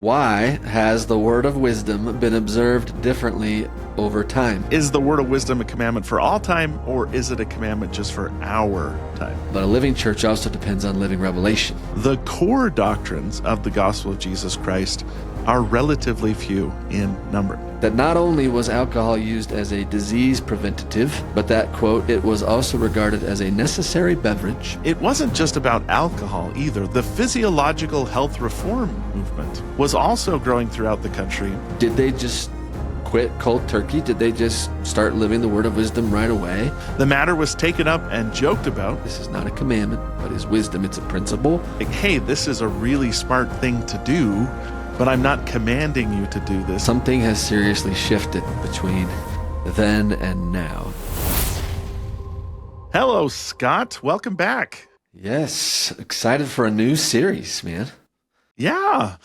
Why has the word of wisdom been observed differently over time? Is the word of wisdom a commandment for all time, or is it a commandment just for our time? But a living church also depends on living revelation. The core doctrines of the gospel of Jesus Christ are relatively few in number. That not only was alcohol used as a disease preventative, but that, quote, it was also regarded as a necessary beverage. It wasn't just about alcohol either. The physiological health reform movement was also growing throughout the country. Did they just quit cold turkey? Did they just start living the word of wisdom right away? The matter was taken up and joked about. This is not a commandment, but is wisdom. It's a principle. Like, hey, this is a really smart thing to do, but I'm not commanding you to do this. Something has seriously shifted between then and now. Hello, Scott. Welcome back. Yes, excited for a new series, man. Yeah,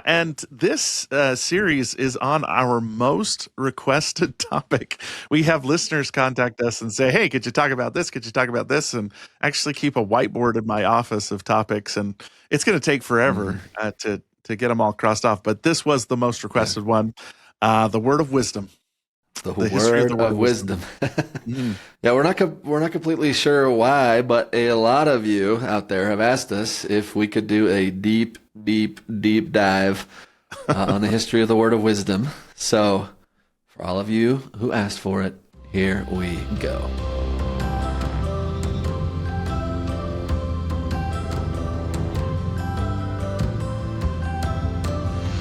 and this series is on our most requested topic. We have listeners contact us and say, hey, could you talk about this? Could you talk about this? And actually keep a whiteboard in my office of topics. And it's going to take forever to get them all crossed off. But this was the most requested one, the word of wisdom. The word of wisdom. Yeah, we're not completely sure why, but a lot of you out there have asked us if we could do a deep dive on the history of the word of wisdom. So, for all of you who asked for it, here we go.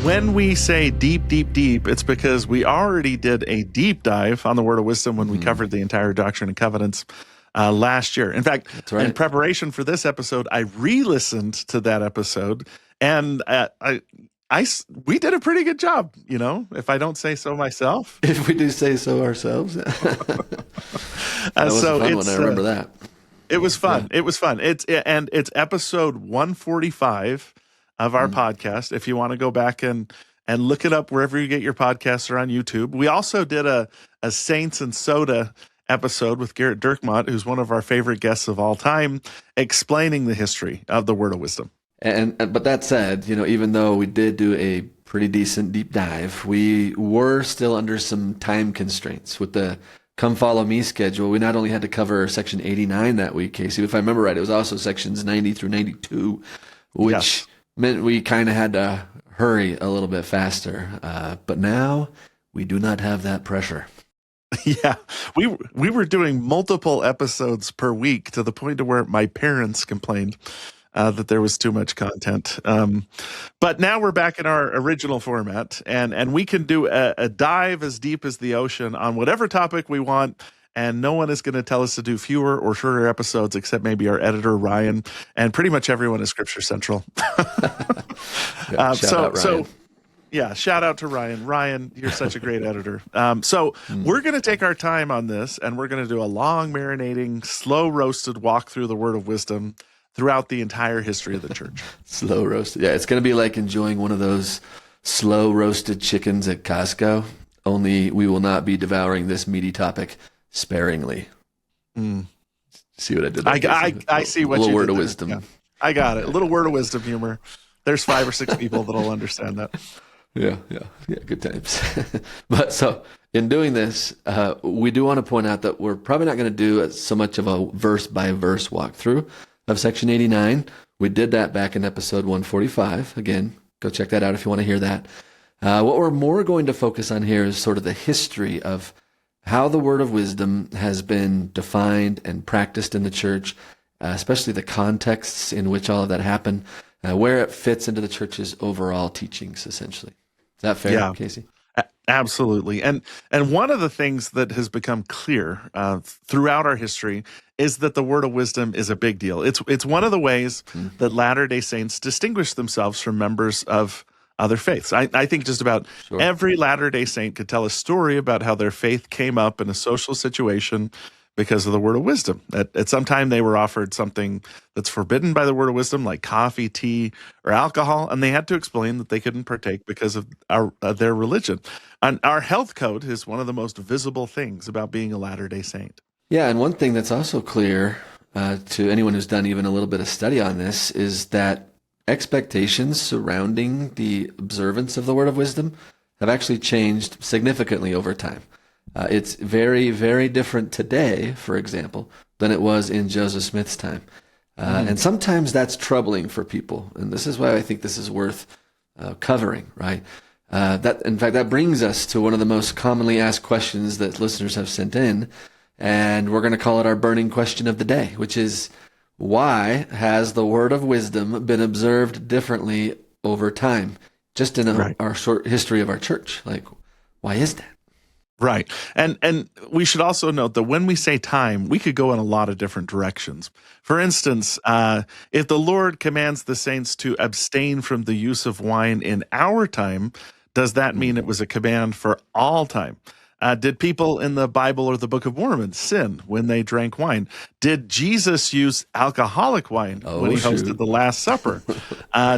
When we say deep, it's because we already did a deep dive on the word of wisdom when we covered the entire Doctrine and Covenants last year. In fact, in preparation for this episode, I re-listened to that episode, and we did a pretty good job, if I don't say so myself. If we do say so ourselves. That was a fun one. I remember that. It was fun. Yeah. It was fun. It's episode 145 of our podcast. If you want to go back and look it up wherever you get your podcasts or on YouTube. We also did a Saints and Soda episode with Garrett Dirkmott, who's one of our favorite guests of all time, explaining the history of the word of wisdom. But that said, even though we did do a pretty decent deep dive, we were still under some time constraints with the Come Follow Me schedule. We not only had to cover section 89 that week, Casey, if I remember right, it was also sections 90 through 92, which meant we kind of had to hurry a little bit faster. But now we do not have that pressure. Yeah, we were doing multiple episodes per week to the point to where my parents complained that there was too much content. But now we're back in our original format, and we can do a dive as deep as the ocean on whatever topic we want. And no one is going to tell us to do fewer or shorter episodes except maybe our editor, Ryan, and pretty much everyone at Scripture Central. Shout out to Ryan. Ryan, you're such a great editor. We're going to take our time on this, and we're going to do a long, marinating, slow-roasted walk through the word of wisdom throughout the entire history of the church. Slow roasted. Yeah, it's going to be like enjoying one of those slow roasted chickens at Costco, only we will not be devouring this meaty topic sparingly. See what I did? I see what you did. A little word of there. wisdom. Yeah. I got it. A little word of wisdom humor. There's 5 or 6 people that'll understand that. Yeah, good times. But so in doing this, we do want to point out that we're probably not going to do so much of a verse by verse walkthrough of section 89. We did that back in episode 145. Again, go check that out if you want to hear that. What we're more going to focus on here is sort of the history of how the word of wisdom has been defined and practiced in the church, especially the contexts in which all of that happened, where it fits into the church's overall teachings, essentially. Is that fair, Yeah. Casey? Absolutely. And one of the things that has become clear throughout our history is that the word of wisdom is a big deal. It's one of the ways that Latter-day Saints distinguish themselves from members of other faiths. I think just about every Latter-day Saint could tell a story about how their faith came up in a social situation because of the word of wisdom. At some time, they were offered something that's forbidden by the word of wisdom, like coffee, tea, or alcohol, and they had to explain that they couldn't partake because of their religion. And our health code is one of the most visible things about being a Latter-day Saint. Yeah, and one thing that's also clear to anyone who's done even a little bit of study on this is that expectations surrounding the observance of the word of wisdom have actually changed significantly over time. It's very, very different today, for example, than it was in Joseph Smith's time. And sometimes that's troubling for people. And this is why I think this is worth covering, right? In fact, that brings us to one of the most commonly asked questions that listeners have sent in. And we're going to call it our burning question of the day, which is, why has the word of wisdom been observed differently over time? Just in our short history of our church. Like, why is that? Right. And we should also note that when we say time, we could go in a lot of different directions. For instance, if the Lord commands the saints to abstain from the use of wine in our time, does that mean it was a command for all time? Did people in the Bible or the Book of Mormon sin when they drank wine? Did Jesus use alcoholic wine when he hosted the Last Supper?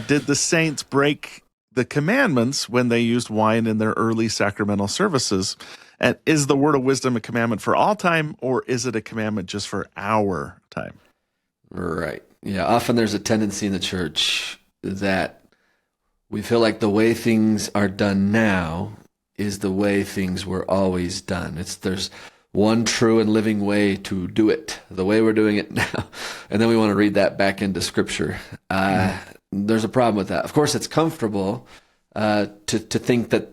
Did the saints break the commandments when they used wine in their early sacramental services? And is the word of wisdom a commandment for all time, or is it a commandment just for our time? Right. Yeah. Often there's a tendency in the church that we feel like the way things are done now is the way things were always done. There's one true and living way to do it, the way we're doing it now. And then we want to read that back into Scripture. There's a problem with that. Of course, it's comfortable to think that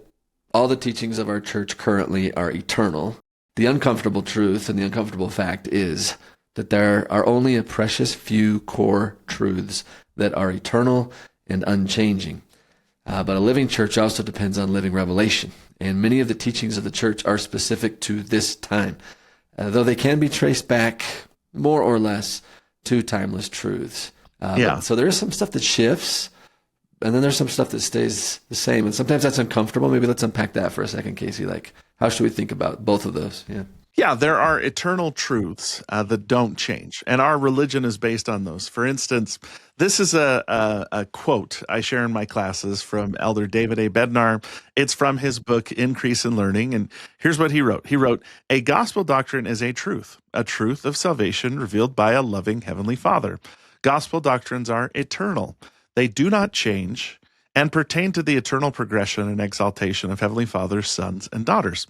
all the teachings of our church currently are eternal. The uncomfortable truth and the uncomfortable fact is that there are only a precious few core truths that are eternal and unchanging. But a living church also depends on living revelation. And many of the teachings of the church are specific to this time, though they can be traced back more or less to timeless truths. So there is some stuff that shifts, and then there's some stuff that stays the same. And sometimes that's uncomfortable. Maybe let's unpack that for a second, Casey. Like, how should we think about both of those? Yeah, there are eternal truths that don't change, and our religion is based on those. For instance, this is a quote I share in my classes from Elder David A. Bednar. It's from his book, Increase in Learning, and here's what he wrote. He wrote, "A gospel doctrine is a truth of salvation revealed by a loving Heavenly Father. Gospel doctrines are eternal. They do not change and pertain to the eternal progression and exaltation of Heavenly Father's sons and daughters.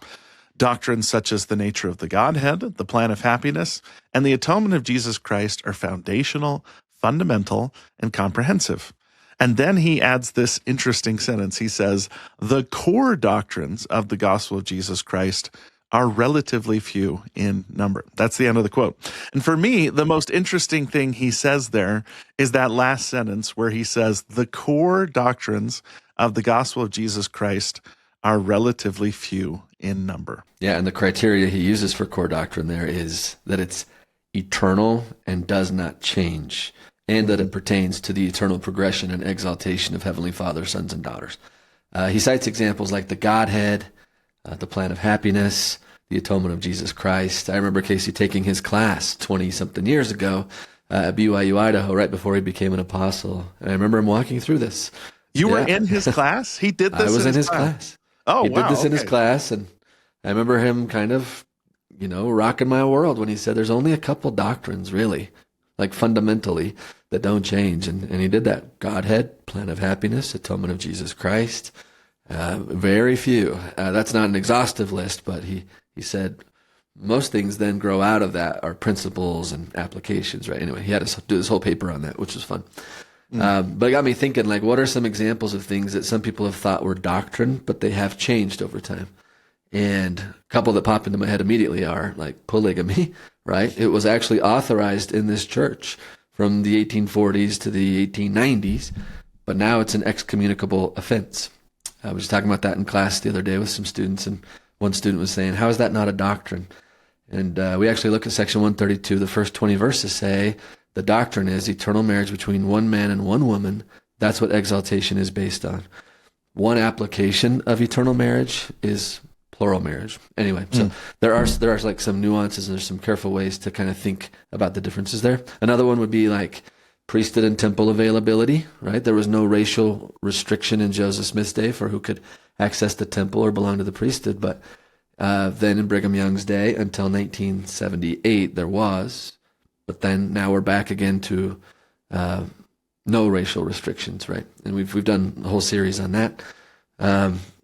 Doctrines such as the nature of the Godhead, the plan of happiness, and the atonement of Jesus Christ are foundational, fundamental, and comprehensive." And then he adds this interesting sentence. He says, "The core doctrines of the gospel of Jesus Christ are relatively few in number." That's the end of the quote. And for me, the most interesting thing he says there is that last sentence where he says, "The core doctrines of the gospel of Jesus Christ are relatively few in number." Yeah, and the criteria he uses for core doctrine there is that it's eternal and does not change, and that it pertains to the eternal progression and exaltation of Heavenly Father, sons, and daughters. He cites examples like the Godhead, the plan of happiness, the atonement of Jesus Christ. I remember Casey taking his class 20-something years ago at BYU, Idaho, right before he became an apostle. And I remember him walking through this. You were in his class? He did this I was in his class. Oh, he wow. did this in his class, and I remember him kind of, rocking my world when he said there's only a couple doctrines, really, like fundamentally, that don't change. And he did that. Godhead, plan of happiness, atonement of Jesus Christ. Very few. That's not an exhaustive list, but he said most things then grow out of that are principles and applications, right? Anyway, he had to do this whole paper on that, which was fun. But it got me thinking, like, what are some examples of things that some people have thought were doctrine, but they have changed over time? And a couple that pop into my head immediately are like polygamy, right? It was actually authorized in this church from the 1840s to the 1890s, but now it's an excommunicable offense. I was talking about that in class the other day with some students, and one student was saying, how is that not a doctrine? And we actually look at section 132. The first 20 verses say the doctrine is eternal marriage between one man and one woman. That's what exaltation is based on. One application of eternal marriage is plural marriage. Anyway, so there are like some nuances, and there's some careful ways to kind of think about the differences there. Another one would be like priesthood and temple availability, right? There was no racial restriction in Joseph Smith's day for who could access the temple or belong to the priesthood, but then in Brigham Young's day until 1978 there was, but then now we're back again to no racial restrictions, right? And we've done a whole series on that.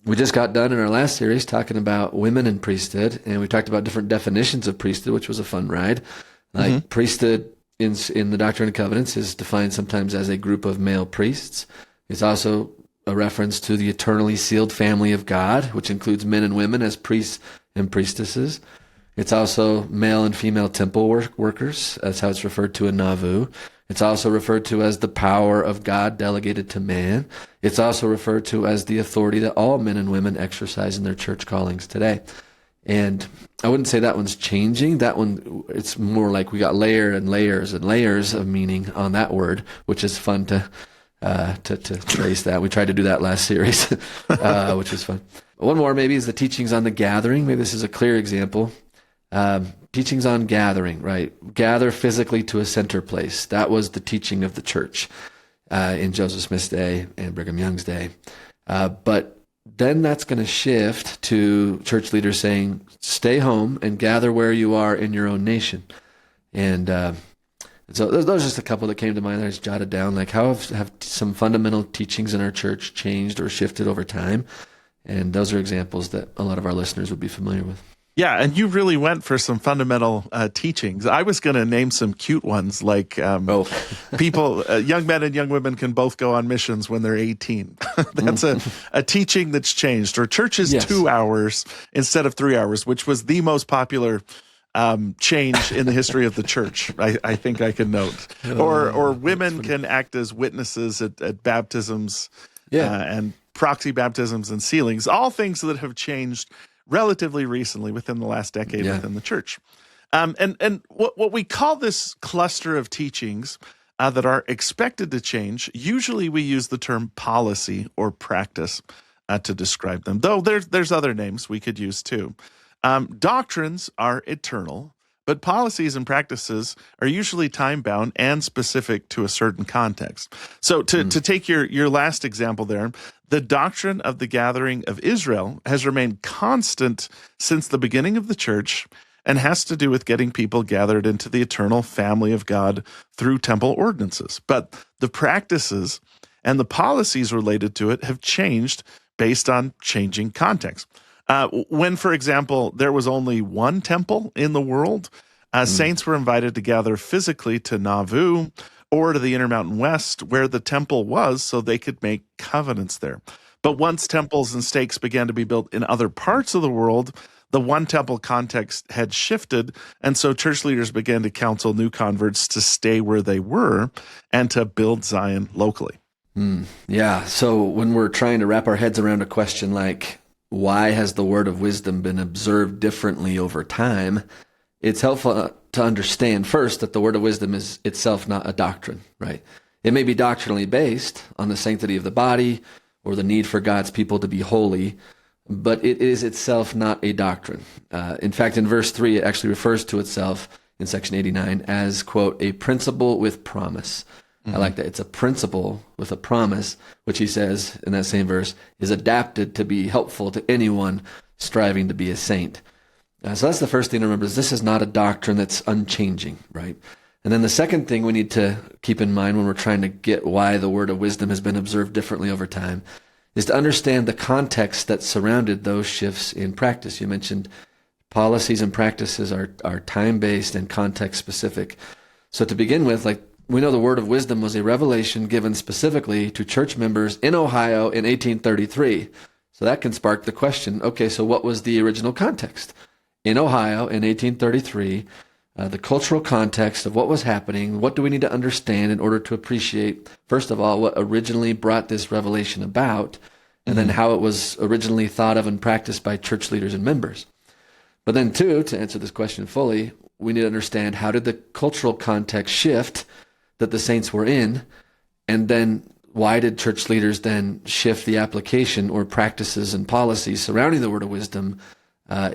We just got done in our last series talking about women and priesthood, and we talked about different definitions of priesthood, which was a fun ride. Like priesthood in the Doctrine and Covenants is defined sometimes as a group of male priests. It's also a reference to the eternally sealed family of God, which includes men and women as priests and priestesses. It's also male and female temple workers. That's how it's referred to in Nauvoo. It's also referred to as the power of God delegated to man. It's also referred to as the authority that all men and women exercise in their church callings today. And I wouldn't say that one's changing. That one, it's more like we got layer and layers and layers of meaning on that word, which is fun to trace that. We tried to do that last series, which was fun. One more maybe is the teachings on the gathering. Maybe this is a clear example. Teachings on gathering, right? Gather physically to a center place. That was the teaching of the church in Joseph Smith's day and Brigham Young's day. But then that's going to shift to church leaders saying, stay home and gather where you are in your own nation. And so those are just a couple that came to mind that I just jotted down. Like how have some fundamental teachings in our church changed or shifted over time? And those are examples that a lot of our listeners would be familiar with. Yeah, and you really went for some fundamental teachings. I was going to name some cute ones like people, young men and young women can both go on missions when they're 18. That's a teaching that's changed. Or church is 2 hours instead of 3 hours, which was the most popular change in the history of the church, I think I can note. Or women can act as witnesses at baptisms and proxy baptisms and sealings, all things that have changed relatively recently within the last decade within the church. And what we call this cluster of teachings that are expected to change, usually we use the term policy or practice to describe them, though there's other names we could use too. Doctrines are eternal, but policies and practices are usually time-bound and specific to a certain context. So to take your last example there, the doctrine of the gathering of Israel has remained constant since the beginning of the church and has to do with getting people gathered into the eternal family of God through temple ordinances. But the practices and the policies related to it have changed based on changing context. When, for example, there was only one temple in the world, saints were invited to gather physically to Nauvoo or to the Intermountain West where the temple was so they could make covenants there. But once temples and stakes began to be built in other parts of the world, the one temple context had shifted, and so church leaders began to counsel new converts to stay where they were and to build Zion locally. Yeah, so when we're trying to wrap our heads around a question like, why has the word of wisdom been observed differently over time? It's helpful to understand first that the word of wisdom is itself not a doctrine, right? It may be doctrinally based on the sanctity of the body or the need for God's people to be holy, but it is itself not a doctrine. In fact, in verse 3, it actually refers to itself in section 89 as, quote, a principle with promise. I like that. It's a principle with a promise, which he says in that same verse is adapted to be helpful to anyone striving to be a saint. So that's the first thing to remember is this is not a doctrine that's unchanging, right? And then the second thing we need to keep in mind when we're trying to get why the word of wisdom has been observed differently over time is to understand the context that surrounded those shifts in practice. You mentioned policies and practices are time-based and context-specific. So to begin with, we know the word of wisdom was a revelation given specifically to church members in Ohio in 1833. So that can spark the question, okay, so what was the original context? In Ohio in 1833, the cultural context of what was happening, what do we need to understand in order to appreciate, first of all, what originally brought this revelation about, and then how it was originally thought of and practiced by church leaders and members. But then two, to answer this question fully, we need to understand how did the cultural context shift that the saints were in, and then why did church leaders then shift the application or practices and policies surrounding the word of wisdom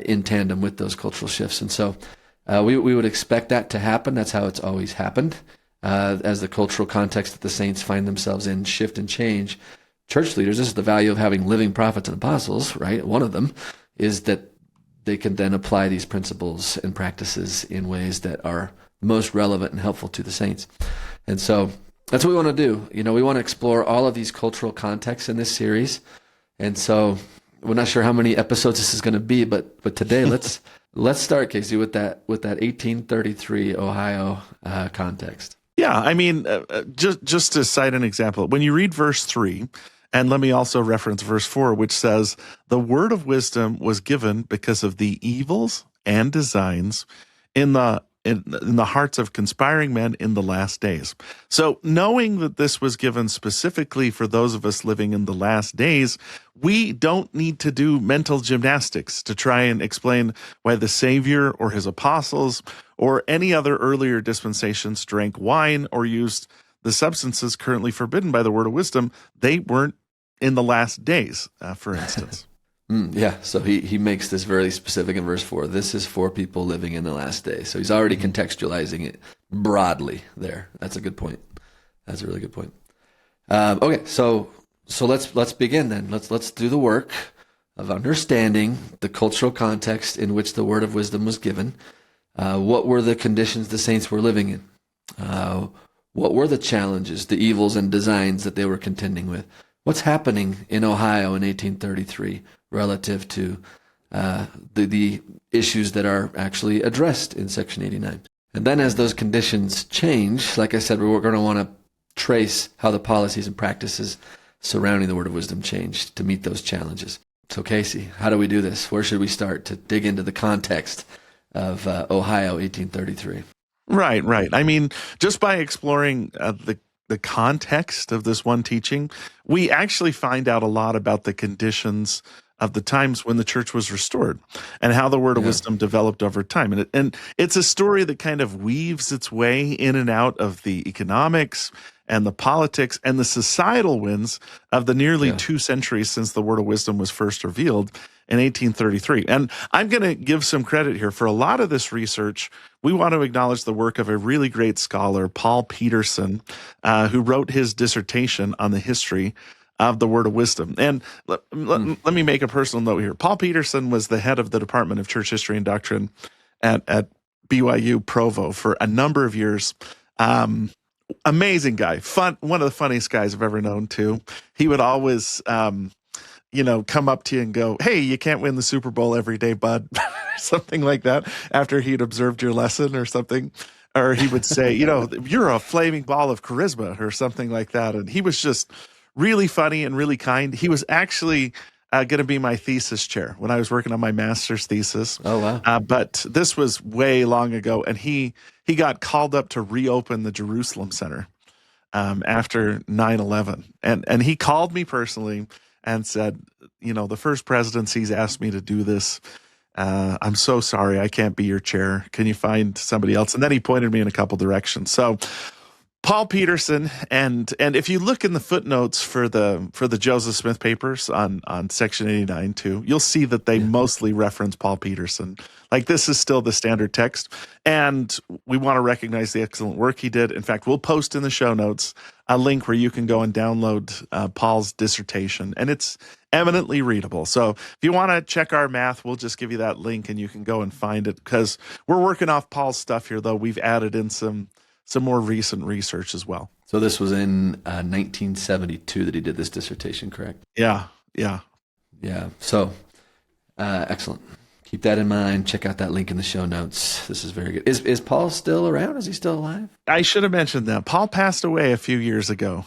in tandem with those cultural shifts? And so we would expect that to happen. That's how it's always happened. As the cultural context that the saints find themselves in shift and change, church leaders, this is the value of having living prophets and apostles, right? One of them is that they can then apply these principles and practices in ways that are most relevant and helpful to the saints. And so That's what we want to do. We want to explore all of these cultural contexts in this series. And so we're not sure how many episodes this is going to be, but today let's start, Casey, with that 1833 Ohio context. Yeah, I mean, just to cite an example, when you read verse 3, and let me also reference verse 4, which says, "The word of wisdom was given because of the evils and designs in the hearts of conspiring men in the last days." So knowing that this was given specifically for those of us living in the last days, we don't need to do mental gymnastics to try and explain why the Savior or his apostles or any other earlier dispensations drank wine or used the substances currently forbidden by the word of wisdom. They weren't in the last days, for instance. Yeah, so he makes this very specific in verse 4. This is for people living in the last days. So he's already contextualizing it broadly there. That's a good point. That's a really good point. Okay, so let's begin then. Let's do the work of understanding the cultural context in which the word of wisdom was given. What were the conditions the saints were living in? What were the challenges, the evils and designs that they were contending with? What's happening in Ohio in 1833 relative to the issues that are actually addressed in Section 89? And then as those conditions change, like I said, we're going to want to trace how the policies and practices surrounding the word of wisdom changed to meet those challenges. So Casey, how do we do this? Where should we start to dig into the context of Ohio 1833? Right. I mean, just by exploring the context of this one teaching, we actually find out a lot about the conditions of the times when the church was restored and how the word of wisdom developed over time. And it's a story that kind of weaves its way in and out of the economics and the politics and the societal winds of the nearly 2 centuries since the word of wisdom was first revealed in 1833. And I'm going to give some credit here for a lot of this research. We want to acknowledge the work of a really great scholar, Paul Peterson, who wrote his dissertation on the history of the word of wisdom. And let me make a personal note here. Paul Peterson was the head of the Department of Church History and Doctrine at BYU Provo for a number of years. Amazing guy, one of the funniest guys I've ever known too. He would always, come up to you and go, "Hey, you can't win the Super Bowl every day, bud," something like that after he'd observed your lesson or something. Or he would say, "You're a flaming ball of charisma," or something like that. And he was just really funny and really kind. He was actually going to be my thesis chair when I was working on my master's thesis. Oh, wow. But this was way long ago, and he got called up to reopen the Jerusalem Center after 9/11. And he called me personally and said, "The first presidency's asked me to do this. I'm so sorry, I can't be your chair. Can you find somebody else?" And then he pointed me in a couple directions. So Paul Peterson, and if you look in the footnotes for the Joseph Smith papers on Section 89 too, you'll see that they mostly reference Paul Peterson. Like, this is still the standard text, and we want to recognize the excellent work he did. In fact, we'll post in the show notes a link where you can go and download Paul's dissertation, and it's eminently readable. So if you want to check our math, we'll just give you that link, and you can go and find it, because we're working off Paul's stuff here, though we've added in some more recent research as well. So this was in 1972 that he did this dissertation, correct? Yeah. So excellent. Keep that in mind. Check out that link in the show notes. This is very good. Is Paul still around? Is he still alive? I should have mentioned that. Paul passed away a few years ago.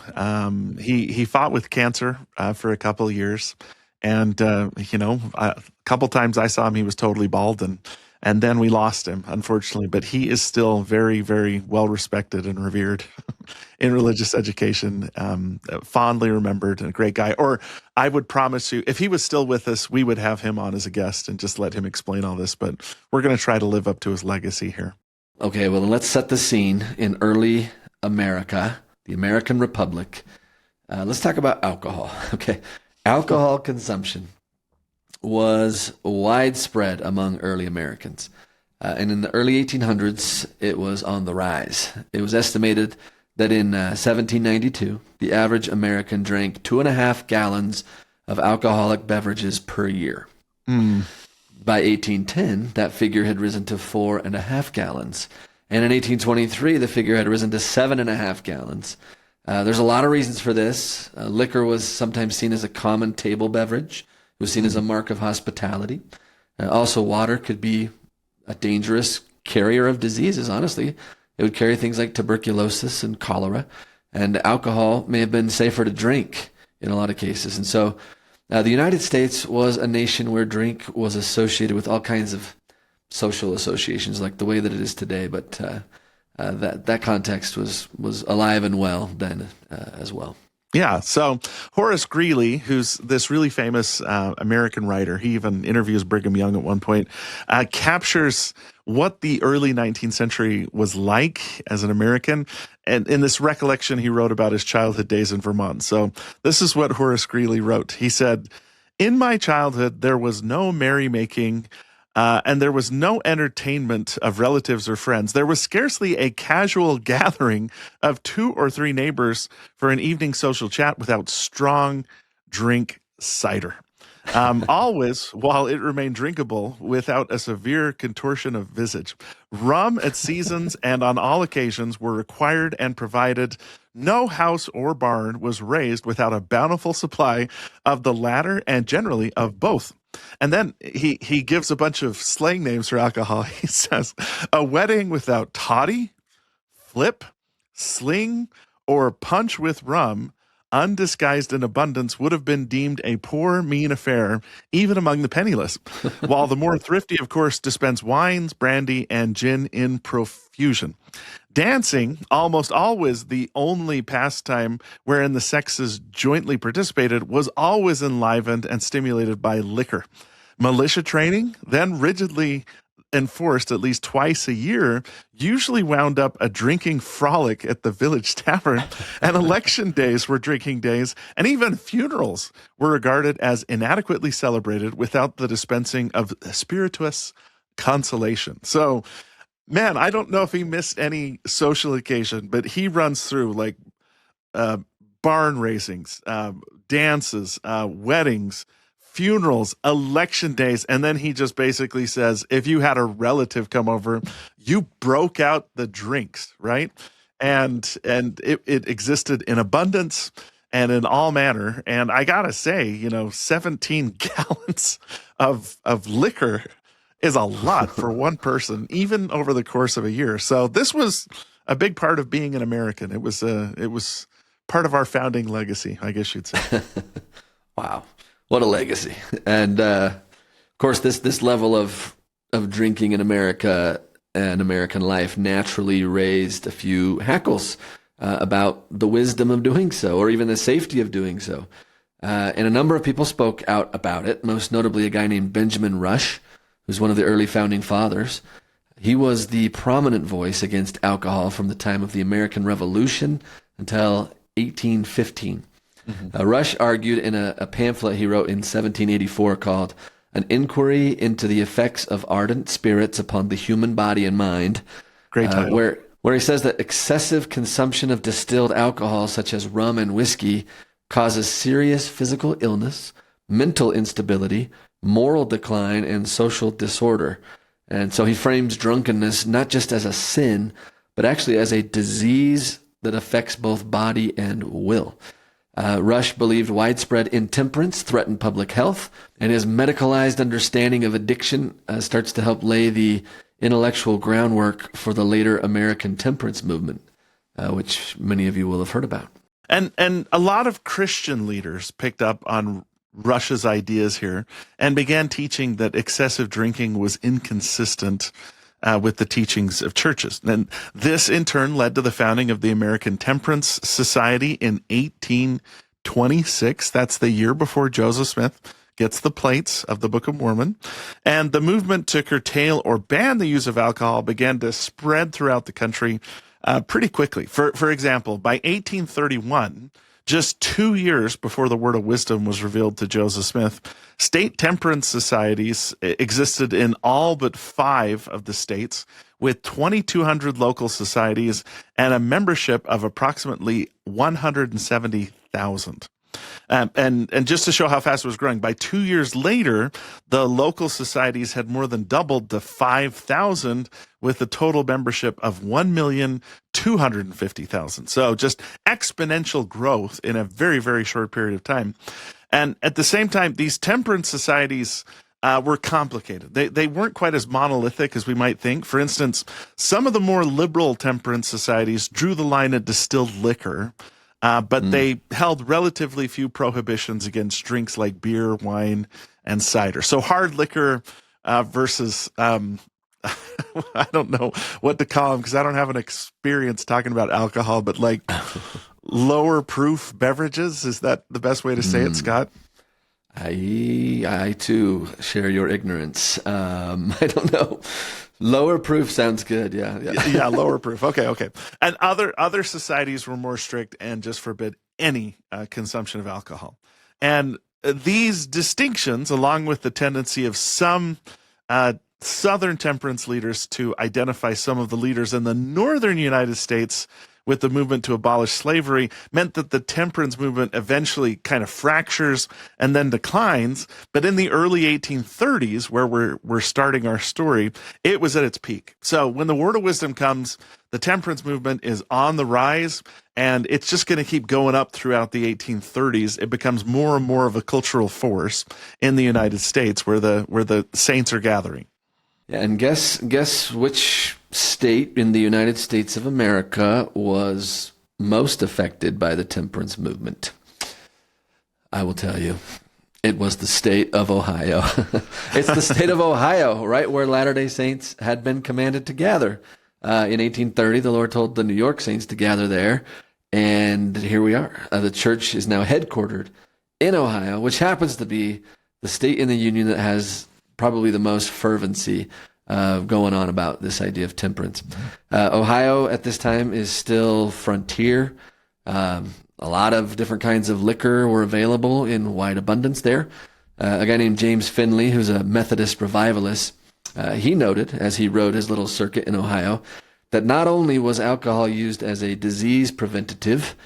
He fought with cancer for a couple of years. And, a couple times I saw him, he was totally bald, and then we lost him, unfortunately. But he is still very, very well respected and revered in religious education, fondly remembered, and a great guy. Or I would promise you, if he was still with us, we would have him on as a guest and just let him explain all this. But we're going to try to live up to his legacy here. Okay, well, then let's set the scene in early America, the American Republic. Let's talk about alcohol. Okay, alcohol consumption was widespread among early Americans. And in the early 1800s, it was on the rise. It was estimated that in 1792, the average American drank 2.5 gallons of alcoholic beverages per year. By 1810, that figure had risen to 4.5 gallons. And in 1823, the figure had risen to 7.5 gallons. There's a lot of reasons for this. Liquor was sometimes seen as a common table beverage. It was seen as a mark of hospitality. Also, water could be a dangerous carrier of diseases, honestly. It would carry things like tuberculosis and cholera. And alcohol may have been safer to drink in a lot of cases. And so the United States was a nation where drink was associated with all kinds of social associations, like the way that it is today. But that context was alive and well then as well. Yeah. So Horace Greeley, who's this really famous American writer, he even interviews Brigham Young at one point, captures what the early 19th century was like as an American. And in this recollection, he wrote about his childhood days in Vermont. So this is what Horace Greeley wrote. He said, "In my childhood, there was no merrymaking, and there was no entertainment of relatives or friends. There was scarcely a casual gathering of 2 or 3 neighbors for an evening social chat without strong drink cider. Always, while it remained drinkable, without a severe contortion of visage. Rum at seasons and on all occasions were required and provided. No house or barn was raised without a bountiful supply of the latter and generally of both." And then he gives a bunch of slang names for alcohol. He says, "A wedding without toddy, flip, sling, or punch with rum, undisguised in abundance, would have been deemed a poor, mean affair, even among the penniless. While the more thrifty, of course, dispense wines, brandy, and gin in profusion. Dancing, almost always the only pastime wherein the sexes jointly participated, was always enlivened and stimulated by liquor. Militia training, then rigidly enforced at least twice a year, usually wound up a drinking frolic at the village tavern, and election days were drinking days, and even funerals were regarded as inadequately celebrated without the dispensing of spirituous consolation." So, man, I don't know if he missed any social occasion, but he runs through like barn raisings, dances, weddings, funerals, election days, and then he just basically says, if you had a relative come over, you broke out the drinks, right? And it existed in abundance and in all manner. And I gotta say, 17 gallons of liquor is a lot for one person, even over the course of a year. So this was a big part of being an American. It was part of our founding legacy, I guess you'd say. Wow. What a legacy. And of course, this level of drinking in America and American life naturally raised a few hackles about the wisdom of doing so, or even the safety of doing so. And a number of people spoke out about it, most notably a guy named Benjamin Rush, who's one of the early founding fathers. He was the prominent voice against alcohol from the time of the American Revolution until 1815. Rush argued in a pamphlet he wrote in 1784 called An Inquiry into the Effects of Ardent Spirits upon the Human Body and Mind, Great title. where he says that excessive consumption of distilled alcohol, such as rum and whiskey, causes serious physical illness, mental instability, moral decline, and social disorder. And so he frames drunkenness not just as a sin, but actually as a disease that affects both body and will. Rush believed widespread intemperance threatened public health, and his medicalized understanding of addiction starts to help lay the intellectual groundwork for the later American temperance movement, which many of you will have heard about. And a lot of Christian leaders picked up on Rush's ideas here and began teaching that excessive drinking was inconsistent with the teachings of churches. And this, in turn, led to the founding of the American Temperance Society in 1826. That's the year before Joseph Smith gets the plates of the Book of Mormon. And the movement to curtail or ban the use of alcohol began to spread throughout the country pretty quickly. For example, by 1831, just 2 years before the word of wisdom was revealed to Joseph Smith, state temperance societies existed in all but 5 of the states, with 2,200 local societies and a membership of approximately 170,000. And just to show how fast it was growing, by 2 years later, the local societies had more than doubled to 5,000 with a total membership of 1,250,000. So just exponential growth in a very, very short period of time. And at the same time, these temperance societies were complicated. They weren't quite as monolithic as we might think. For instance, some of the more liberal temperance societies drew the line at distilled liquor, but they held relatively few prohibitions against drinks like beer, wine, and cider. So hard liquor versus, I don't know what to call them because I don't have an experience talking about alcohol, but like lower proof beverages. Is that the best way to say it, Scott? I too share your ignorance. I don't know. Lower proof sounds good. Yeah. Yeah, lower proof. Okay. And other societies were more strict and just forbid any consumption of alcohol. And these distinctions, along with the tendency of some Southern temperance leaders to identify some of the leaders in the northern United States with the movement to abolish slavery, meant that the temperance movement eventually kind of fractures and then declines. But in the early 1830s, where we're starting our story, it was at its peak. So when the Word of Wisdom comes, the temperance movement is on the rise, and it's just going to keep going up throughout the 1830s. It becomes more and more of a cultural force in the United States where the saints are gathering. Yeah, and guess which state in the United States of America was most affected by the temperance movement? I will tell you. It was the state of Ohio. It's the state of Ohio, right, where Latter-day Saints had been commanded to gather. In 1830, the Lord told the New York Saints to gather there, and here we are. The church is now headquartered in Ohio, which happens to be the state in the Union that has probably the most fervency going on about this idea of temperance. Ohio at this time is still frontier. A lot of different kinds of liquor were available in wide abundance there. A guy named James Finley, who's a Methodist revivalist, he noted, as he rode his little circuit in Ohio, that not only was alcohol used as a disease preventative,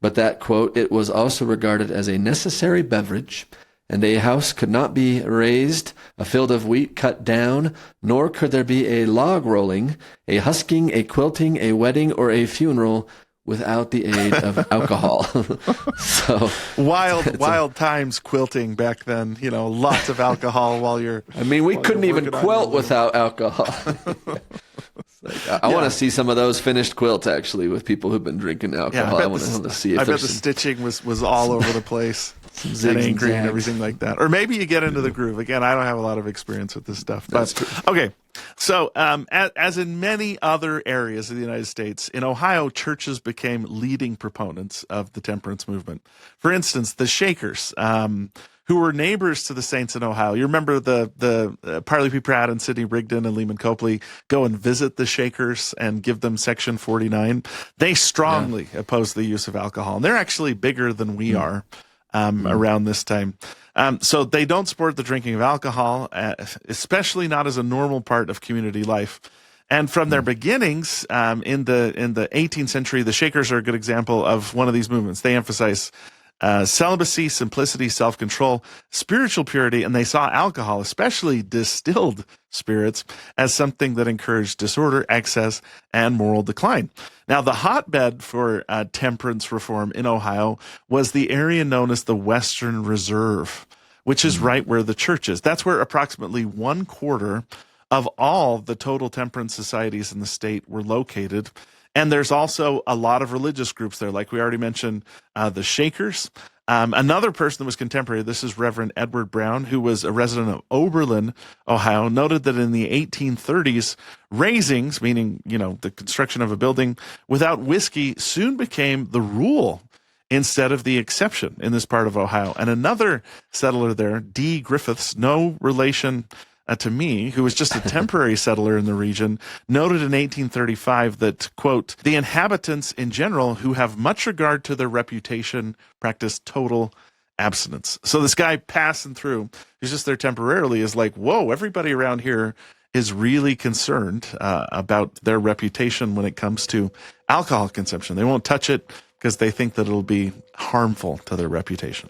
but that, quote, it was also regarded as a necessary beverage, and a house could not be raised, a field of wheat cut down, nor could there be a log rolling, a husking, a quilting, a wedding, or a funeral without the aid of alcohol. So wild times quilting back then. You know, lots of alcohol while you're. I mean, we couldn't even quilt without alcohol. I want to see some of those finished quilts actually with people who've been drinking alcohol. I want to see. I bet the stitching was all over the place. And angry and everything like that. Or maybe you get into the groove. Again, I don't have a lot of experience with this stuff. But, okay, so as in many other areas of the United States, in Ohio, churches became leading proponents of the temperance movement. For instance, the Shakers, who were neighbors to the saints in Ohio. You remember the Parley P. Pratt and Sidney Rigdon and Lehman Copley go and visit the Shakers and give them Section 49. They strongly oppose the use of alcohol. And they're actually bigger than we are. Around this time. So they don't support the drinking of alcohol, especially not as a normal part of community life. And from their beginnings in the 18th century, the Shakers are a good example of one of these movements. They emphasize celibacy, simplicity, self-control, spiritual purity, and they saw alcohol, especially distilled spirits, as something that encouraged disorder, excess, and moral decline. Now, the hotbed for temperance reform in Ohio was the area known as the Western Reserve, which is right where the church is. That's where approximately 1/4 of all the total temperance societies in the state were located. And there's also a lot of religious groups there, like we already mentioned, the Shakers. Another person that was contemporary, this is Reverend Edward Brown, who was a resident of Oberlin, Ohio, noted that in the 1830s, raisings, meaning, the construction of a building without whiskey, soon became the rule instead of the exception in this part of Ohio. And another settler there, D. Griffiths, no relation to me, who was just a temporary settler in the region, noted in 1835 that, quote, the inhabitants in general who have much regard to their reputation practice total abstinence. So this guy passing through, who's just there temporarily, is like, whoa, everybody around here is really concerned about their reputation when it comes to alcohol consumption. They won't touch it. because they think that it'll be harmful to their reputation.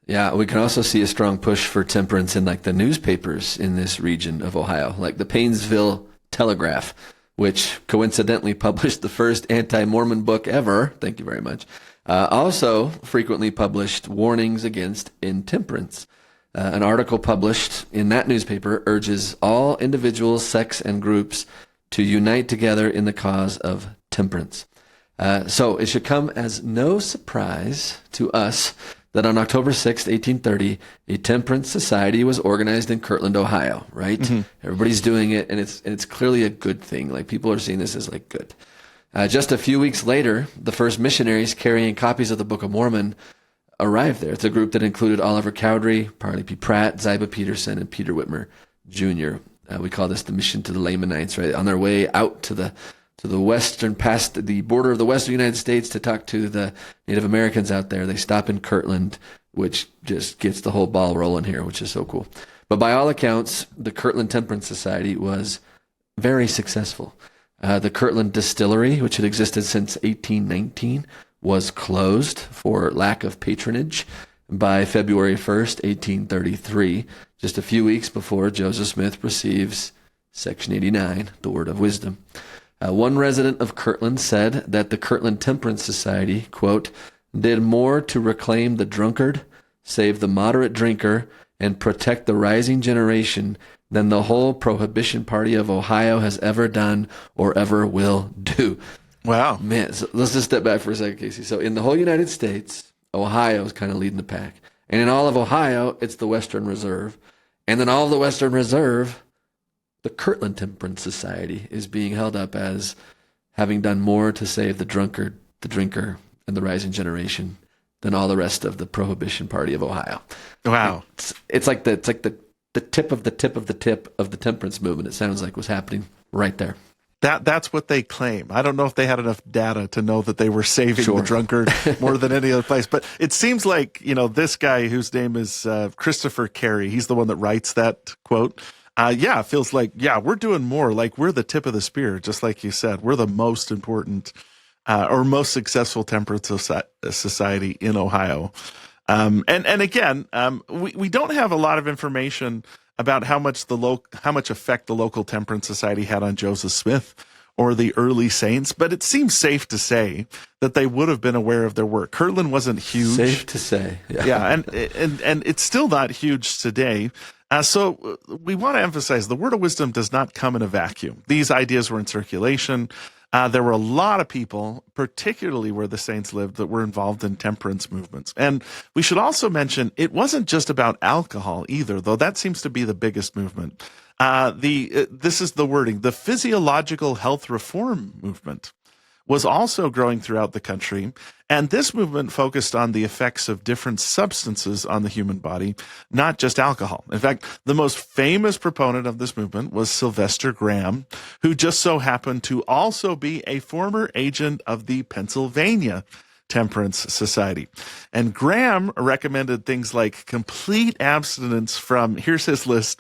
Yeah, we can also see a strong push for temperance in like the newspapers in this region of Ohio, like the Painesville Telegraph, which coincidentally published the first anti-Mormon book ever. Thank you very much. Also frequently published warnings against intemperance. An article published in that newspaper urges all individuals, sects, and groups to unite together in the cause of temperance. So it should come as no surprise to us that on October 6th, 1830, a temperance society was organized in Kirtland, Ohio, right? Mm-hmm. Everybody's doing it, and it's clearly a good thing. Like, people are seeing this as like good. Just a few weeks later, the first missionaries carrying copies of the Book of Mormon arrived there. It's a group that included Oliver Cowdery, Parley P. Pratt, Ziba Peterson, and Peter Whitmer Jr. We call this the mission to the Lamanites, right? On their way out to the western, past the border of the western United States to talk to the Native Americans out there. They stop in Kirtland, which just gets the whole ball rolling here, which is so cool. But by all accounts, the Kirtland Temperance Society was very successful. The Kirtland Distillery, which had existed since 1819, was closed for lack of patronage by February 1st, 1833, just a few weeks before Joseph Smith receives Section 89, the Word of Wisdom. One resident of Kirtland said that the Kirtland Temperance Society, quote, did more to reclaim the drunkard, save the moderate drinker, and protect the rising generation than the whole Prohibition Party of Ohio has ever done or ever will do. Wow. Man, so let's just step back for a second, Casey. So in the whole United States, Ohio is kind of leading the pack. And in all of Ohio, it's the Western Reserve. And then all of the Western Reserve, the Kirtland Temperance Society is being held up as having done more to save the drunkard, the drinker, and the rising generation than all the rest of the Prohibition Party of Ohio. Wow. It's like the tip of the tip of the tip of the temperance movement. It sounds like was happening right there. That's what they claim. I don't know if they had enough data to know that they were saving the drunkard more than any other place. But it seems like, this guy whose name is Christopher Carey, he's the one that writes that quote. It feels like, we're doing more. Like, we're the tip of the spear, just like you said. We're the most important or most successful temperance society in Ohio. And again, we don't have a lot of information about how much effect the local temperance society had on Joseph Smith or the early saints, but it seems safe to say that they would have been aware of their work. Kirtland wasn't huge. Safe to say. Yeah, and it's still not huge today. So we want to emphasize the Word of Wisdom does not come in a vacuum. These ideas were in circulation. There were a lot of people, particularly where the saints lived, that were involved in temperance movements. And we should also mention it wasn't just about alcohol either, though that seems to be the biggest movement. This is the wording. The physiological health reform movement was also growing throughout the country. And this movement focused on the effects of different substances on the human body, not just alcohol. In fact, the most famous proponent of this movement was Sylvester Graham, who just so happened to also be a former agent of the Pennsylvania Temperance Society. And Graham recommended things like complete abstinence from, here's his list,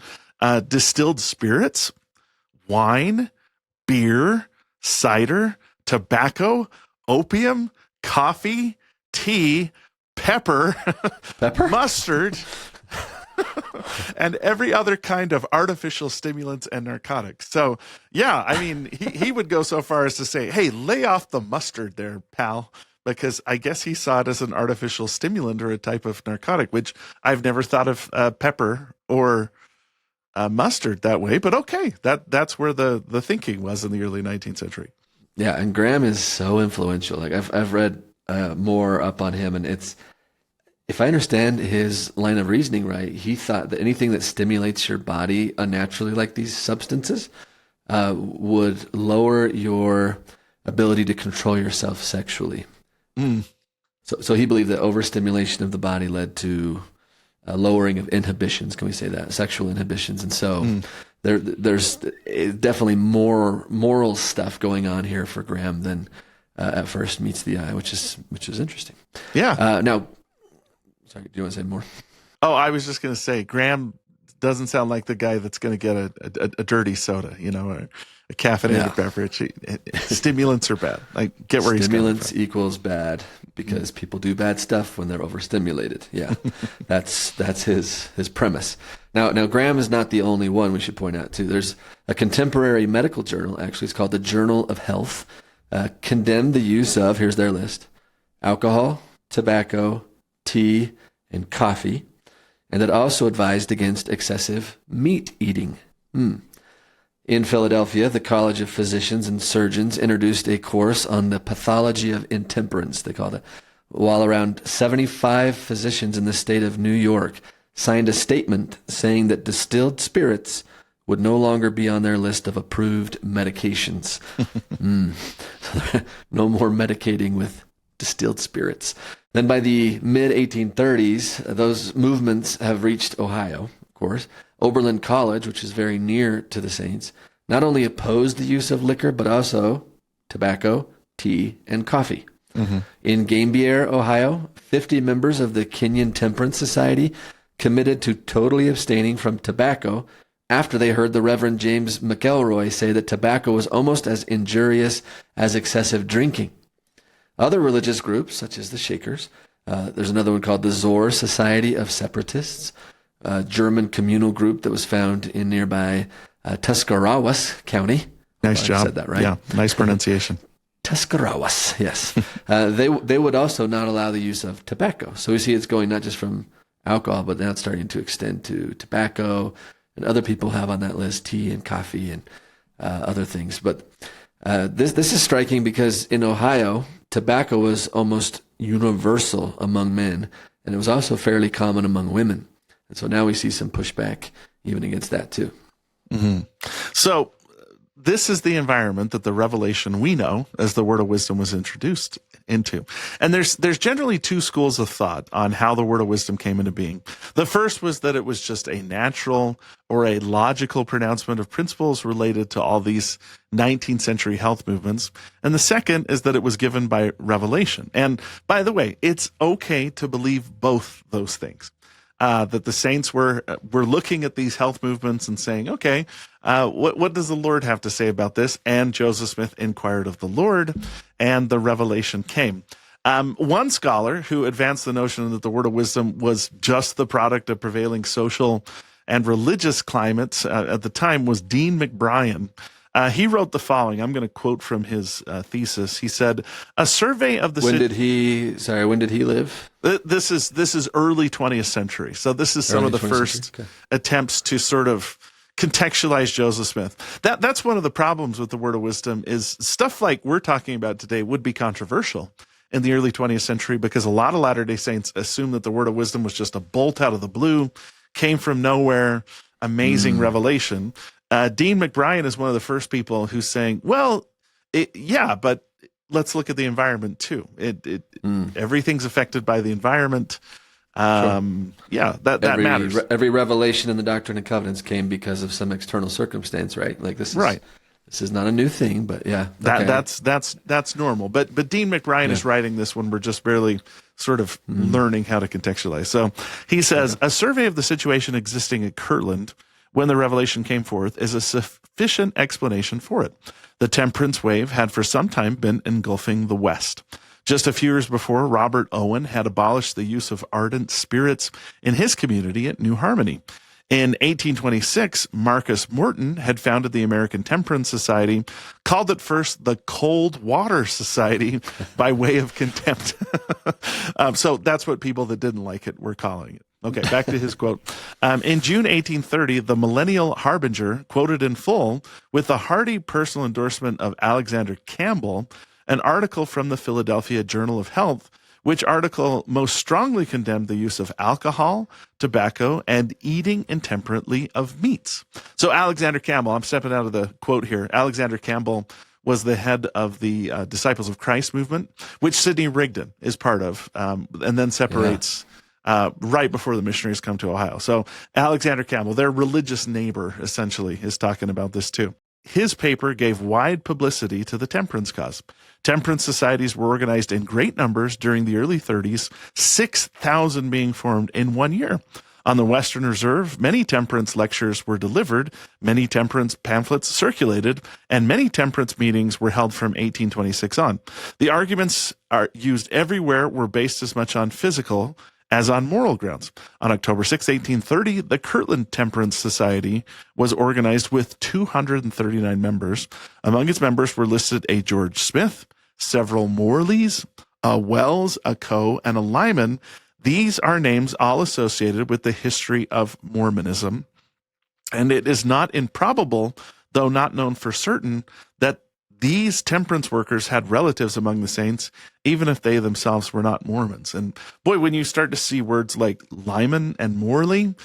distilled spirits, wine, beer, cider, tobacco, opium, coffee, tea, pepper, mustard, and every other kind of artificial stimulants and narcotics. So, he would go so far as to say, hey, lay off the mustard there, pal, because I guess he saw it as an artificial stimulant or a type of narcotic, which I've never thought of pepper or mustard that way. But okay, that's where the thinking was in the early 19th century. Yeah, and Graham is so influential. Like I've read more up on him, and it's, if I understand his line of reasoning right, he thought that anything that stimulates your body unnaturally, like these substances, would lower your ability to control yourself sexually. Mm. So he believed that overstimulation of the body led to a lowering of inhibitions. Can we say that? Sexual inhibitions, and so. There's definitely more moral stuff going on here for Graham than at first meets the eye, which is interesting. Yeah. Now, sorry, do you want to say more? Oh, I was just going to say Graham doesn't sound like the guy that's going to get a dirty soda, or a caffeinated beverage. Stimulants are bad. I get where he's coming from. Stimulants equals bad. because people do bad stuff when they're overstimulated. Yeah, that's his premise. Now Graham is not the only one we should point out too. There's a contemporary medical journal, actually, it's called the Journal of Health, condemned the use of, here's their list, alcohol, tobacco, tea, and coffee, and it also advised against excessive meat eating. In Philadelphia, the College of Physicians and Surgeons introduced a course on the pathology of intemperance, they called it, while around 75 physicians in the state of New York signed a statement saying that distilled spirits would no longer be on their list of approved medications. So no more medicating with distilled spirits. Then by the mid-1830s, those movements have reached Ohio, of course. Oberlin College, which is very near to the Saints, not only opposed the use of liquor, but also tobacco, tea, and coffee. In Gambier, Ohio, 50 members of the Kenyan Temperance Society committed to totally abstaining from tobacco after they heard the Reverend James McElroy say that tobacco was almost as injurious as excessive drinking. Other religious groups, such as the Shakers, there's another one called the Zor Society of Separatists, a German communal group that was found in nearby Tuscarawas County. Nice job. I said that right. Yeah, nice pronunciation. Tuscarawas, yes. They would also not allow the use of tobacco. So we see it's going not just from alcohol, but now it's starting to extend to tobacco, and other people have on that list tea and coffee and other things. But this is striking because in Ohio, tobacco was almost universal among men, and it was also fairly common among women. And so now we see some pushback even against that too. So this is the environment that the revelation we know as the word of wisdom was introduced into. And there's generally two schools of thought on how the word of wisdom came into being. The first was that it was just a natural or a logical pronouncement of principles related to all these 19th century health movements. And the second is that it was given by revelation. And by the way, it's okay to believe both those things. That the saints were looking at these health movements and saying, okay, what does the Lord have to say about this? And Joseph Smith inquired of the Lord, and the revelation came. One scholar who advanced the notion that the word of wisdom was just the product of prevailing social and religious climates at the time was Dean McBrien. He wrote the following. I'm going to quote from his thesis. He said, "A survey of the when did he live?" This is early 20th century. So this is some of the first attempts to sort of contextualize Joseph Smith. That's one of the problems with the word of wisdom is stuff like we're talking about today would be controversial in the early 20th century because a lot of Latter-day Saints assume that the word of wisdom was just a bolt out of the blue, came from nowhere, amazing revelation. Dean McBrien is one of the first people who's saying, well, but let's look at the environment too. Everything's affected by the environment. That matters. Every revelation in the Doctrine and Covenants came because of some external circumstance, right? Like this is right. This is not a new thing, but yeah. Okay. That's normal. But Dean McBrien is writing this when we're just barely sort of learning how to contextualize. So he says, a survey of the situation existing at Kirtland when the revelation came forth is a sufficient explanation for it. The temperance wave had for some time been engulfing the West. Just a few years before, Robert Owen had abolished the use of ardent spirits in his community at New Harmony. In 1826, Marcus Morton had founded the American Temperance Society, called it first the Cold Water Society by way of contempt. So that's what people that didn't like it were calling it. Okay, back to his quote. In June 1830, the Millennial Harbinger quoted in full, with the hearty personal endorsement of Alexander Campbell, an article from the Philadelphia Journal of Health, which article most strongly condemned the use of alcohol, tobacco, and eating intemperately of meats. So Alexander Campbell, I'm stepping out of the quote here, Alexander Campbell was the head of the Disciples of Christ movement, which Sidney Rigdon is part of, and then separates right before the missionaries come to Ohio. So Alexander Campbell, their religious neighbor, essentially, is talking about this too. His paper gave wide publicity to the temperance cause. Temperance societies were organized in great numbers during the early 30s, 6,000 being formed in 1 year. On the Western Reserve, many temperance lectures were delivered, many temperance pamphlets circulated, and many temperance meetings were held from 1826 on. The arguments are used everywhere were based as much on physical as on moral grounds. On October 6, 1830, the Kirtland Temperance Society was organized with 239 members. Among its members were listed a George Smith, several Morleys, a Wells, a Coe, and a Lyman. These are names all associated with the history of Mormonism. And it is not improbable, though not known for certain, that these temperance workers had relatives among the saints, even if they themselves were not Mormons. And boy, when you start to see words like Lyman and Morley,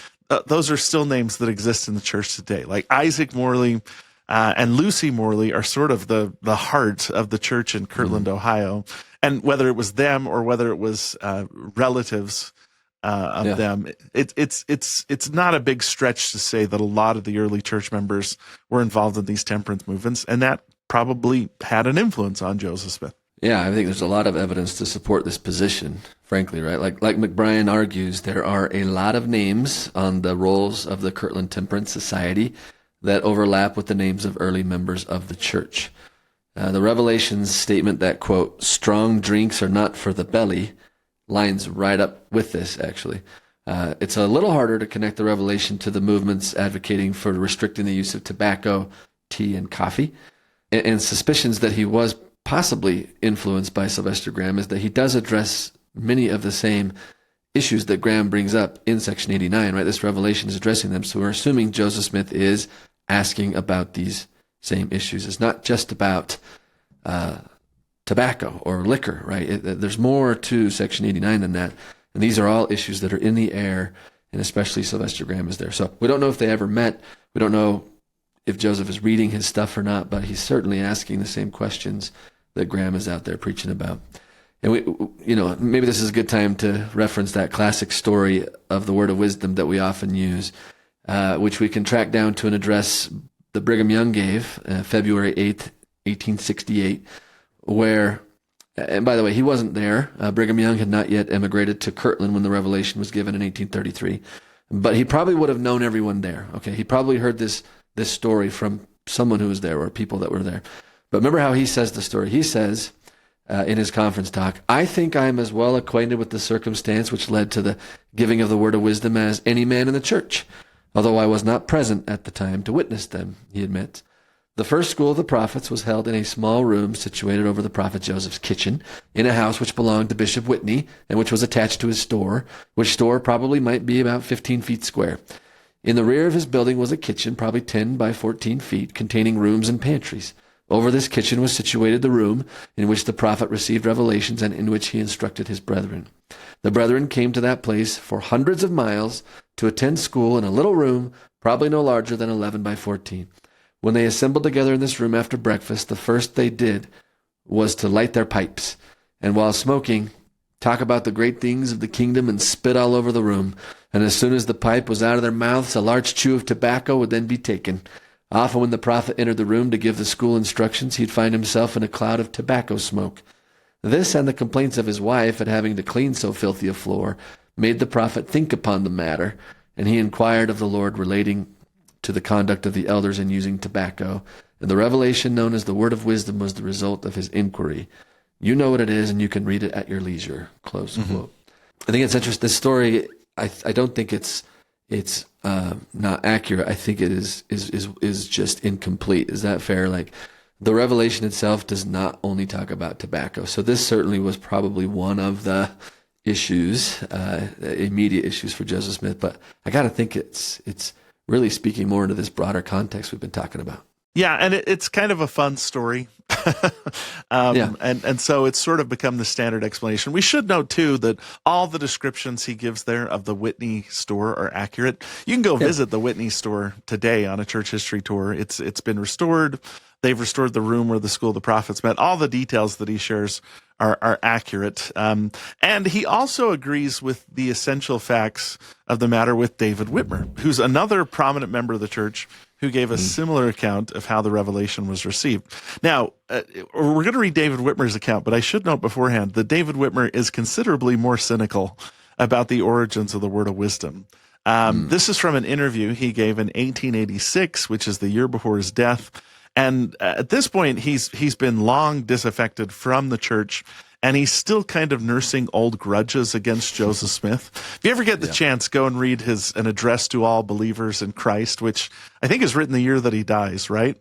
those are still names that exist in the church today. Like Isaac Morley and Lucy Morley are sort of the heart of the church in Kirtland, Ohio. And whether it was them or whether it was relatives of them, it's not a big stretch to say that a lot of the early church members were involved in these temperance movements, and that probably had an influence on Joseph Smith. Yeah, I think there's a lot of evidence to support this position, frankly, right? Like McBrien argues, there are a lot of names on the rolls of the Kirtland Temperance Society that overlap with the names of early members of the church. The Revelations statement that, quote, strong drinks are not for the belly, lines right up with this, actually. It's a little harder to connect the revelation to the movements advocating for restricting the use of tobacco, tea, and coffee. And suspicions that he was possibly influenced by Sylvester Graham is that he does address many of the same issues that Graham brings up in Section 89, right? This revelation is addressing them. So we're assuming Joseph Smith is asking about these same issues. It's not just about tobacco or liquor, right? There's more to Section 89 than that. And these are all issues that are in the air, and especially Sylvester Graham is there. So we don't know if they ever met. We don't know if Joseph is reading his stuff or not, but he's certainly asking the same questions that Graham is out there preaching about. And maybe this is a good time to reference that classic story of the word of wisdom that we often use, which we can track down to an address that Brigham Young gave February 8th, 1868, where, and by the way, he wasn't there. Brigham Young had not yet emigrated to Kirtland when the revelation was given in 1833, but he probably would have known everyone there. Okay, he probably heard this story from someone who was there or people that were there. But remember how he says the story. He says in his conference talk, I think I am as well acquainted with the circumstance which led to the giving of the word of wisdom as any man in the church, although I was not present at the time to witness them, he admits. The first school of the prophets was held in a small room situated over the prophet Joseph's kitchen, in a house which belonged to Bishop Whitney and which was attached to his store, which store probably might be about 15 feet square. In the rear of his building was a kitchen, probably 10 by 14 feet, containing rooms and pantries. Over this kitchen was situated the room in which the prophet received revelations and in which he instructed his brethren. The brethren came to that place for hundreds of miles to attend school in a little room, probably no larger than 11 by 14. When they assembled together in this room after breakfast, the first they did was to light their pipes, and while smoking, talk about the great things of the kingdom and spit all over the room. And as soon as the pipe was out of their mouths, a large chew of tobacco would then be taken. Often when the prophet entered the room to give the school instructions, he'd find himself in a cloud of tobacco smoke. This and the complaints of his wife at having to clean so filthy a floor made the prophet think upon the matter, and he inquired of the Lord relating to the conduct of the elders in using tobacco. And the revelation known as the word of wisdom was the result of his inquiry. You know what it is, and you can read it at your leisure. Close quote. I think it's interesting. This story, I don't think it's not accurate. I think it is just incomplete. Is that fair? Like, the revelation itself does not only talk about tobacco. So this certainly was probably one of the issues, immediate issues for Joseph Smith. But I got to think it's really speaking more into this broader context we've been talking about. Yeah, and it's kind of a fun story. And so it's sort of become the standard explanation. We should note, too, that all the descriptions he gives there of the Whitney store are accurate. You can go visit the Whitney store today on a church history tour. It's been restored. They've restored the room where the School of the Prophets met. All the details that he shares are accurate. And he also agrees with the essential facts of the matter with David Whitmer, who's another prominent member of the church who gave a similar account of how the revelation was received. Now, we're going to read David Whitmer's account, but I should note beforehand that David Whitmer is considerably more cynical about the origins of the word of wisdom. This is from an interview he gave in 1886, which is the year before his death. And at this point, he's been long disaffected from the church, and he's still kind of nursing old grudges against Joseph Smith. If you ever get the chance, go and read an address to all believers in Christ, which I think is written the year that he dies, right?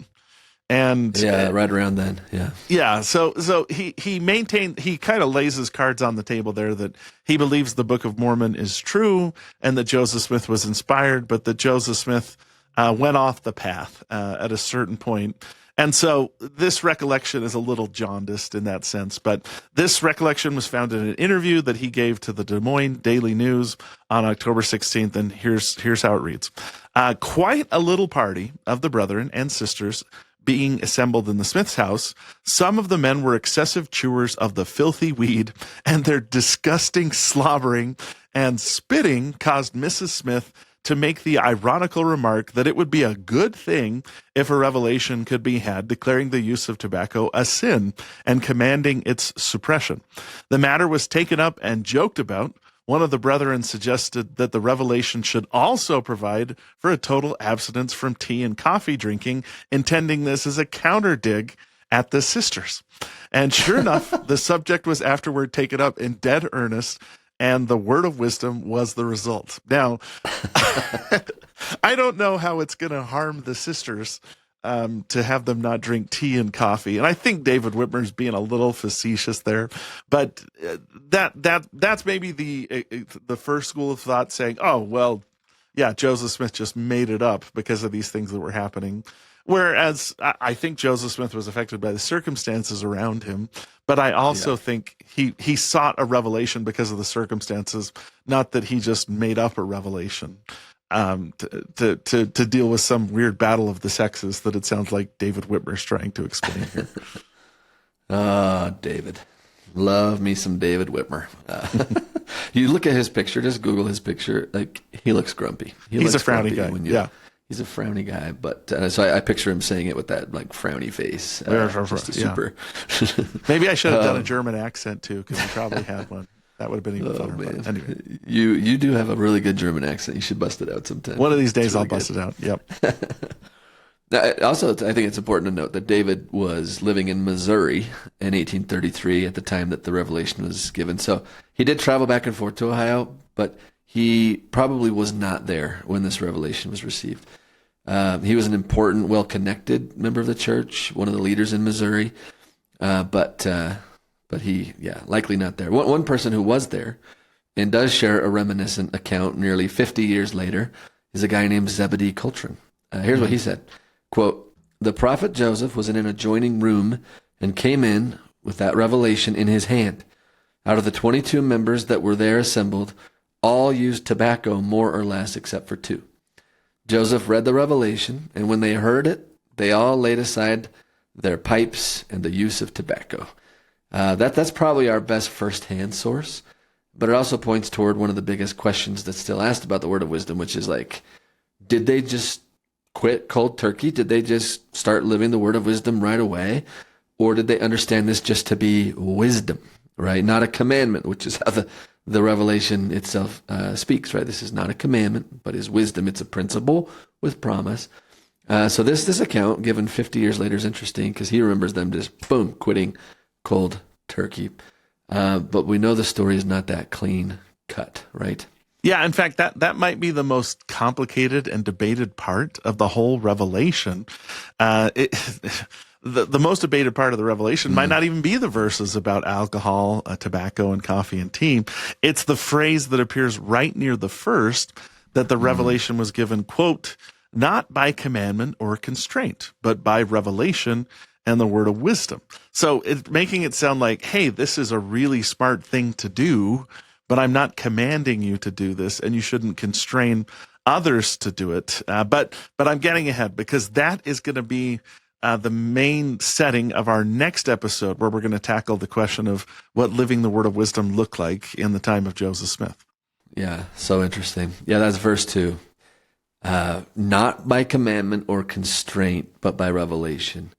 And right around then. Yeah. So he kind of lays his cards on the table there that he believes the Book of Mormon is true and that Joseph Smith was inspired, but that Joseph Smith went off the path at a certain point. And so this recollection is a little jaundiced in that sense, but this recollection was found in an interview that he gave to the Des Moines Daily News on October 16th, and here's how it reads. Quite a little party of the brethren and sisters being assembled in the Smith's house, some of the men were excessive chewers of the filthy weed, and their disgusting slobbering and spitting caused Mrs. Smith to make the ironical remark that it would be a good thing if a revelation could be had declaring the use of tobacco a sin and commanding its suppression. The matter was taken up and joked about. One of the brethren suggested that the revelation should also provide for a total abstinence from tea and coffee drinking, intending this as a counter dig at the sisters. And sure enough, the subject was afterward taken up in dead earnest, and the word of wisdom was the result. Now, I don't know how it's going to harm the sisters to have them not drink tea and coffee. And I think David Whitmer's being a little facetious there, but that's maybe the first school of thought saying, oh, well, yeah, Joseph Smith just made it up because of these things that were happening. Whereas I think Joseph Smith was affected by the circumstances around him, but I also think he sought a revelation because of the circumstances, not that he just made up a revelation. To deal with some weird battle of the sexes that it sounds like David Whitmer's trying to explain here. David. Love me some David Whitmer. You look at his picture, just Google his picture. Like, he looks grumpy. He's a frowny guy. He's a frowny guy, but so I picture him saying it with that like frowny face. Super. Maybe I should have done a German accent too, because he probably had one. That would have been even funner. Anyway. You do have a really good German accent. You should bust it out sometime. One of these days I'll bust it out. Yep. Now, also, I think it's important to note that David was living in Missouri in 1833 at the time that the revelation was given. So he did travel back and forth to Ohio, but he probably was not there when this revelation was received. He was an important, well-connected member of the church, one of the leaders in Missouri, but he, likely not there. One person who was there and does share a reminiscent account nearly 50 years later is a guy named Zebedee Coltrin. Here's what he said, quote, "The prophet Joseph was in an adjoining room and came in with that revelation in his hand. Out of the 22 members that were there assembled, all used tobacco more or less except for 2. Joseph read the revelation, and when they heard it, they all laid aside their pipes and the use of tobacco." That's probably our best first-hand source, but it also points toward one of the biggest questions that's still asked about the word of wisdom, which is like, did they just quit cold turkey? Did they just start living the word of wisdom right away? Or did they understand this just to be wisdom, right? Not a commandment, which is how the revelation itself speaks, right? This is not a commandment, but is wisdom. It's a principle with promise. So this account, given 50 years later, is interesting because he remembers them just, boom, quitting cold turkey. But we know the story is not that clean cut, right? Yeah, in fact, that might be the most complicated and debated part of the whole revelation. The most debated part of the revelation might not even be the verses about alcohol, tobacco, and coffee and tea. It's the phrase that appears right near the first that the revelation was given, quote, "not by commandment or constraint, but by revelation and the word of wisdom." So it's making it sound like, hey, this is a really smart thing to do, but I'm not commanding you to do this, and you shouldn't constrain others to do it. But I'm getting ahead because that is going to be the main setting of our next episode, where we're going to tackle the question of what living the word of wisdom looked like in the time of Joseph Smith. Yeah, so interesting. Yeah, that's verse 2. Not by commandment or constraint, but by revelation.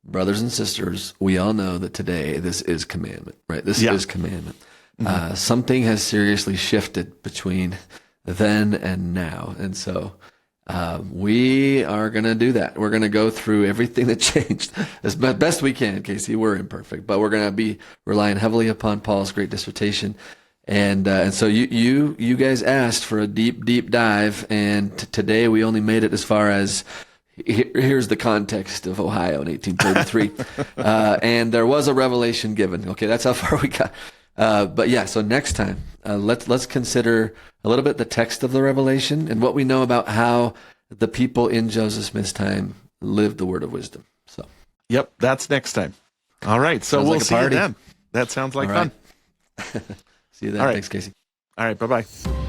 Brothers and sisters, we all know that today this is commandment, right? This is commandment. Something has seriously shifted between then and now. And so we are going to do that. We're going to go through everything that changed as best we can, Casey. We're imperfect, but we're going to be relying heavily upon Paul's great dissertation. And so you guys asked for a deep dive, and today we only made it as far as here's the context of Ohio in 1833, and there was a revelation given. Okay, that's how far we got. But yeah, so next time, let's consider a little bit the text of the revelation and what we know about how the people in Joseph Smith's time lived the word of wisdom. So, yep, that's next time. All right, so we'll see you then. That sounds like fun. See you then. All right. Thanks, Casey. All right, bye-bye.